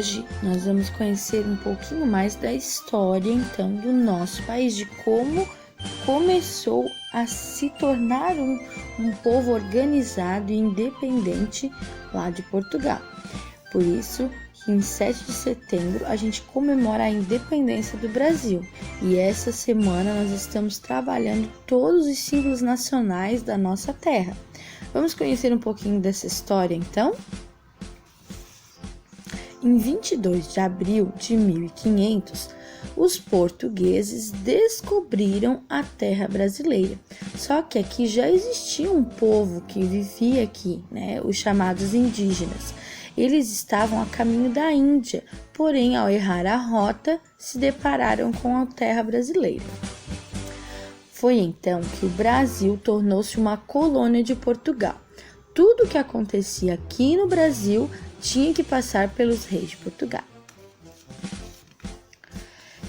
hoje nós vamos conhecer um pouquinho mais da história, então, do nosso país, de como começou a se tornar um povo organizado e independente lá de Portugal. Por isso, em 7 de setembro, a gente comemora a independência do Brasil. E essa semana nós estamos trabalhando todos os símbolos nacionais da nossa terra. Vamos conhecer um pouquinho dessa história, então? Em 22 de abril de 1500, os portugueses descobriram a terra brasileira. Só que aqui já existia um povo que vivia aqui, os chamados indígenas. Eles estavam a caminho da Índia, porém, ao errar a rota, se depararam com a terra brasileira. Foi então que o Brasil tornou-se uma colônia de Portugal. Tudo o que acontecia aqui no Brasil tinha que passar pelos reis de Portugal.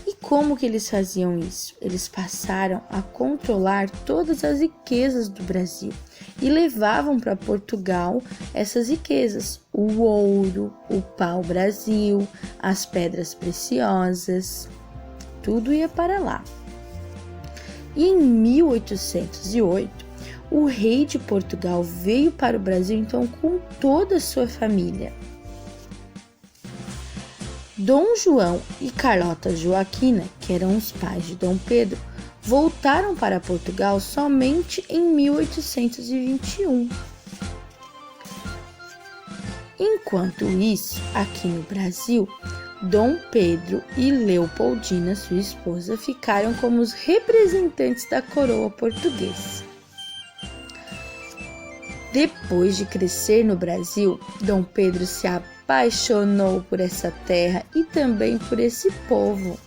E como que eles faziam isso? Eles passaram a controlar todas as riquezas do Brasil e levavam para Portugal essas riquezas, o ouro, o pau-brasil, as pedras preciosas, tudo ia para lá. E em 1808, o rei de Portugal veio para o Brasil, então, com toda a sua família. Dom João e Carlota Joaquina, que eram os pais de Dom Pedro, voltaram para Portugal somente em 1821. Enquanto isso, aqui no Brasil, Dom Pedro e Leopoldina, sua esposa, ficaram como os representantes da coroa portuguesa. Depois de crescer no Brasil, Dom Pedro se apaixonou por essa terra e também por esse povo.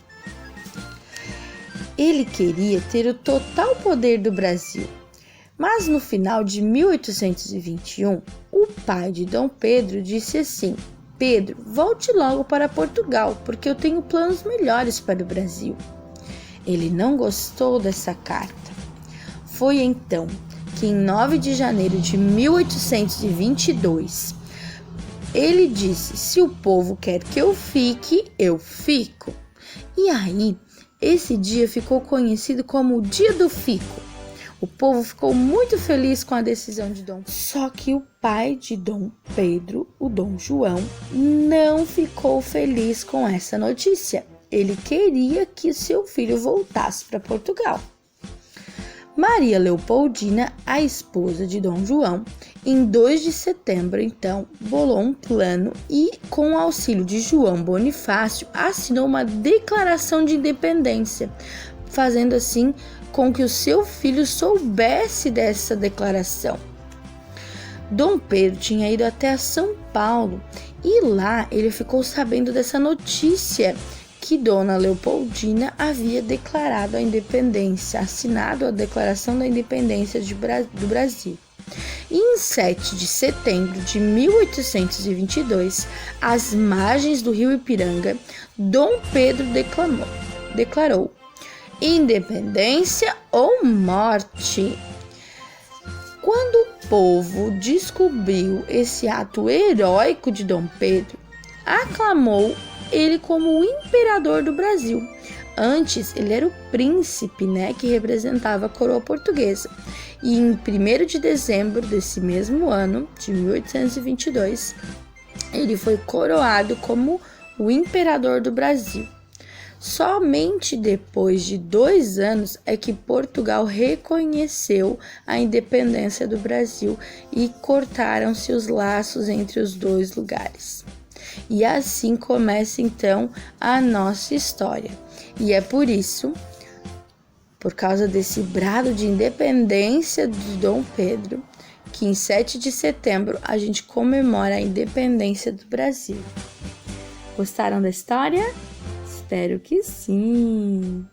Ele queria ter o total poder do Brasil, mas no final de 1821, o pai de Dom Pedro disse assim: Pedro, volte logo para Portugal, porque eu tenho planos melhores para o Brasil. Ele não gostou dessa carta. Foi então que em 9 de janeiro de 1822, ele disse: se o povo quer que eu fique, eu fico. E aí, esse dia ficou conhecido como o Dia do Fico. O povo ficou muito feliz com a decisão de Dom. Só que o pai de Dom Pedro, o Dom João, não ficou feliz com essa notícia. Ele queria que seu filho voltasse para Portugal. Maria Leopoldina, a esposa de Dom João, em 2 de setembro, então, bolou um plano e, com o auxílio de João Bonifácio, assinou uma declaração de independência, fazendo assim com que o seu filho soubesse dessa declaração. Dom Pedro tinha ido até São Paulo e lá ele ficou sabendo dessa notícia que Dona Leopoldina havia declarado a independência, assinado a Declaração da Independência do Brasil. E em 7 de setembro de 1822, às margens do rio Ipiranga, Dom Pedro declarou: independência ou morte. Quando o povo descobriu esse ato heróico de Dom Pedro, aclamou ele como o imperador do Brasil. Antes, ele era o príncipe, que representava a coroa portuguesa. E em 1º de dezembro desse mesmo ano, de 1822, ele foi coroado como o imperador do Brasil. Somente depois de 2 anos é que Portugal reconheceu a independência do Brasil e cortaram-se os laços entre os dois lugares. E assim começa então a nossa história. E é por isso, por causa desse brado de independência de Dom Pedro, que em 7 de setembro a gente comemora a independência do Brasil. Gostaram da história? Espero que sim!